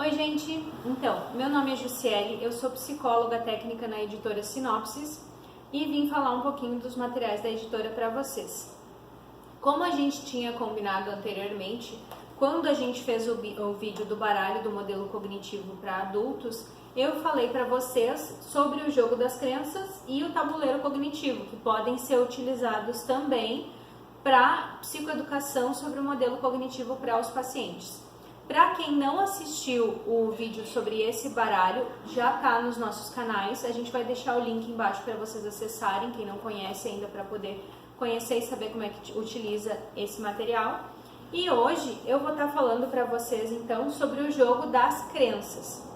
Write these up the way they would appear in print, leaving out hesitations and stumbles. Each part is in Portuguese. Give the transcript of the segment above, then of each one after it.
Oi, gente! Então, meu nome é Jussiele, eu sou psicóloga técnica na editora Sinopsis e vim falar um pouquinho dos materiais da editora para vocês. Como a gente tinha combinado anteriormente, quando a gente fez o vídeo do baralho do modelo cognitivo para adultos, eu falei para vocês sobre o jogo das crenças e o tabuleiro cognitivo, que podem ser utilizados também para psicoeducação sobre o modelo cognitivo para os pacientes. Para quem não assistiu o vídeo sobre esse baralho, já está nos nossos canais. A gente vai deixar o link embaixo para vocês acessarem, quem não conhece ainda, para poder conhecer e saber como é que utiliza esse material. E hoje eu vou estar falando para vocês então sobre o jogo das crenças.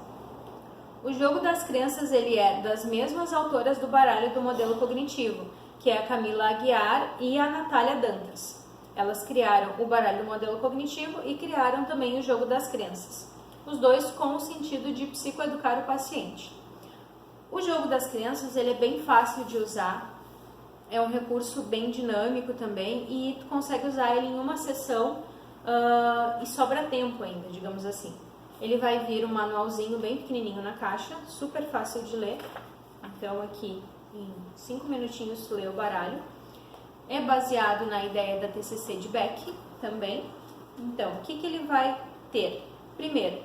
O jogo das crenças ele é das mesmas autoras do baralho do modelo cognitivo, que é a Camila Aguiar e a Natália Dantas. Elas criaram o baralho do modelo cognitivo e criaram também o jogo das crenças. Os dois com o sentido de psicoeducar o paciente. O jogo das crenças ele é bem fácil de usar, é um recurso bem dinâmico também e tu consegue usar ele em uma sessão e sobra tempo ainda, digamos assim. Ele vai vir um manualzinho bem pequenininho na caixa, super fácil de ler. Então aqui em 5 minutinhos tu lê o baralho. É baseado na ideia da TCC de Beck também. Então, o que ele vai ter? Primeiro,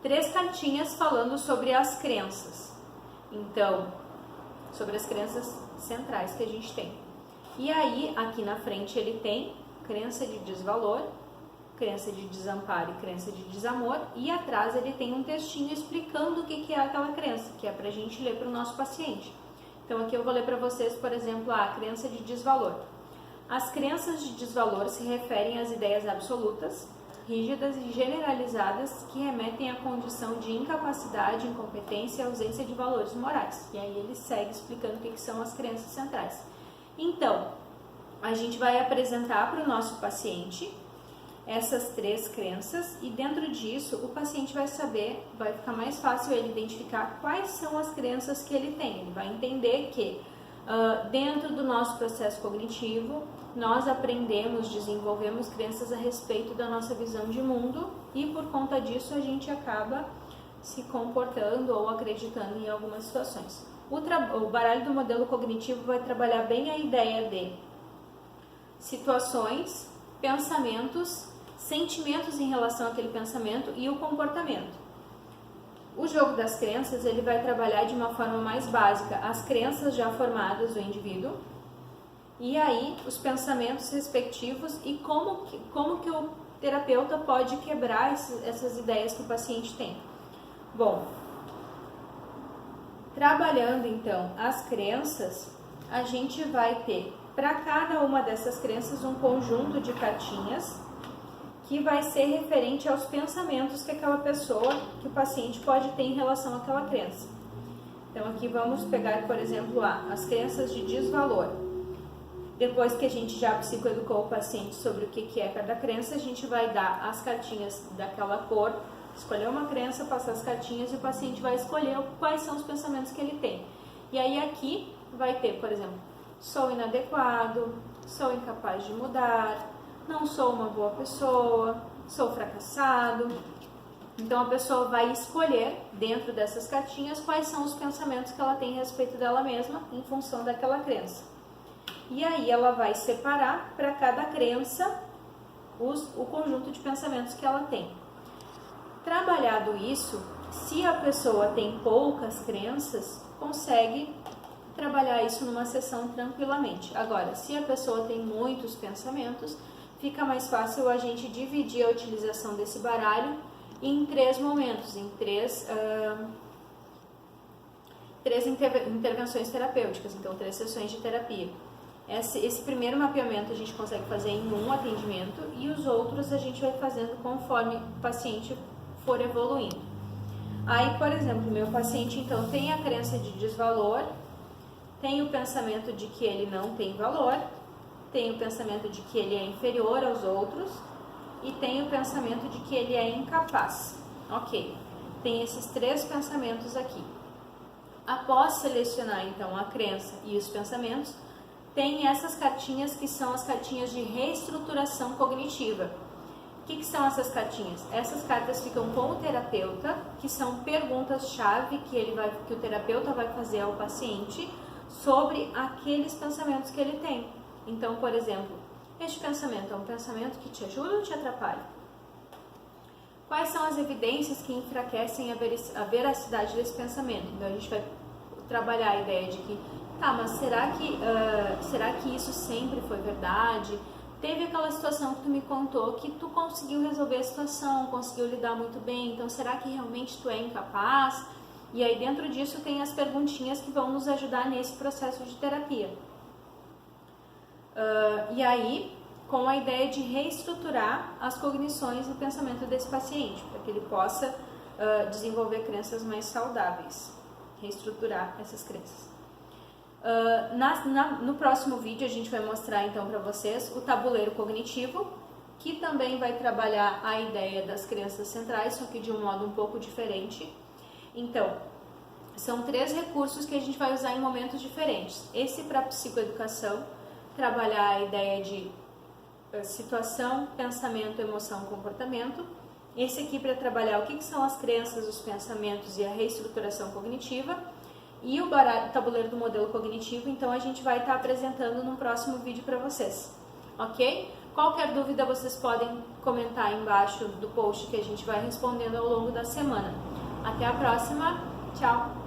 3 cartinhas falando sobre as crenças. Então, sobre as crenças centrais que a gente tem. E aí, aqui na frente ele tem crença de desvalor, crença de desamparo e crença de desamor. E atrás ele tem um textinho explicando o que é aquela crença, que é pra gente ler para o nosso paciente. Então aqui eu vou ler para vocês, por exemplo, a crença de desvalor. As crenças de desvalor se referem às ideias absolutas, rígidas e generalizadas que remetem à condição de incapacidade, incompetência e ausência de valores morais. E aí ele segue explicando o que são as crenças centrais. Então, a gente vai apresentar para o nosso paciente essas 3 crenças e dentro disso o paciente vai saber, vai ficar mais fácil ele identificar quais são as crenças que ele tem. Ele vai entender que dentro do nosso processo cognitivo nós aprendemos, desenvolvemos crenças a respeito da nossa visão de mundo e por conta disso a gente acaba se comportando ou acreditando em algumas situações. O baralho do modelo cognitivo vai trabalhar bem a ideia de situações, pensamentos, sentimentos em relação àquele pensamento e o comportamento. O jogo das crenças ele vai trabalhar de uma forma mais básica as crenças já formadas do indivíduo e aí os pensamentos respectivos e como que o terapeuta pode quebrar essas ideias que o paciente tem. Bom, trabalhando então as crenças, a gente vai ter para cada uma dessas crenças um conjunto de cartinhas que vai ser referente aos pensamentos que aquela pessoa, que o paciente pode ter em relação àquela crença. Então aqui vamos pegar, por exemplo, as crenças de desvalor. Depois que a gente já psicoeducou o paciente sobre o que é cada crença, a gente vai dar as cartinhas daquela cor, escolher uma crença, passar as cartinhas e o paciente vai escolher quais são os pensamentos que ele tem. E aí aqui vai ter, por exemplo, sou inadequado, sou incapaz de mudar, não sou uma boa pessoa, sou fracassado. Então a pessoa vai escolher dentro dessas cartinhas quais são os pensamentos que ela tem a respeito dela mesma em função daquela crença. E aí ela vai separar para cada crença o conjunto de pensamentos que ela tem. Trabalhado isso, se a pessoa tem poucas crenças, consegue trabalhar isso numa sessão tranquilamente. Agora, se a pessoa tem muitos pensamentos, fica mais fácil a gente dividir a utilização desse baralho em 3 momentos, em 3 intervenções terapêuticas, então 3 sessões de terapia. Esse primeiro mapeamento a gente consegue fazer em um atendimento e os outros a gente vai fazendo conforme o paciente for evoluindo. Aí, por exemplo, meu paciente então tem a crença de desvalor, tem o pensamento de que ele não tem valor, tem o pensamento de que ele é inferior aos outros e tem o pensamento de que ele é incapaz. Ok, tem esses 3 pensamentos aqui. Após selecionar então a crença e os pensamentos, tem essas cartinhas que são as cartinhas de reestruturação cognitiva, O que são essas cartinhas? Essas cartas ficam com o terapeuta, que são perguntas-chave que o terapeuta vai fazer ao paciente sobre aqueles pensamentos que ele tem. Então, por exemplo, este pensamento é um pensamento que te ajuda ou te atrapalha? Quais são as evidências que enfraquecem a veracidade desse pensamento? Então, a gente vai trabalhar a ideia de que, tá, mas será que isso sempre foi verdade? Teve aquela situação que tu me contou que tu conseguiu resolver a situação, conseguiu lidar muito bem, então será que realmente tu é incapaz? E aí dentro disso tem as perguntinhas que vão nos ajudar nesse processo de terapia. E aí, com a ideia de reestruturar as cognições do pensamento desse paciente, para que ele possa desenvolver crenças mais saudáveis, reestruturar essas crenças. No próximo vídeo a gente vai mostrar então para vocês o tabuleiro cognitivo, que também vai trabalhar a ideia das crenças centrais, só que de um modo um pouco diferente. Então, são 3 recursos que a gente vai usar em momentos diferentes. Esse para psicoeducação, trabalhar a ideia de situação, pensamento, emoção, comportamento. Esse aqui para trabalhar o que são as crenças, os pensamentos e a reestruturação cognitiva. E o tabuleiro do modelo cognitivo, então a gente vai estar apresentando no próximo vídeo para vocês, ok? Qualquer dúvida vocês podem comentar aí embaixo do post que a gente vai respondendo ao longo da semana. Até a próxima, tchau!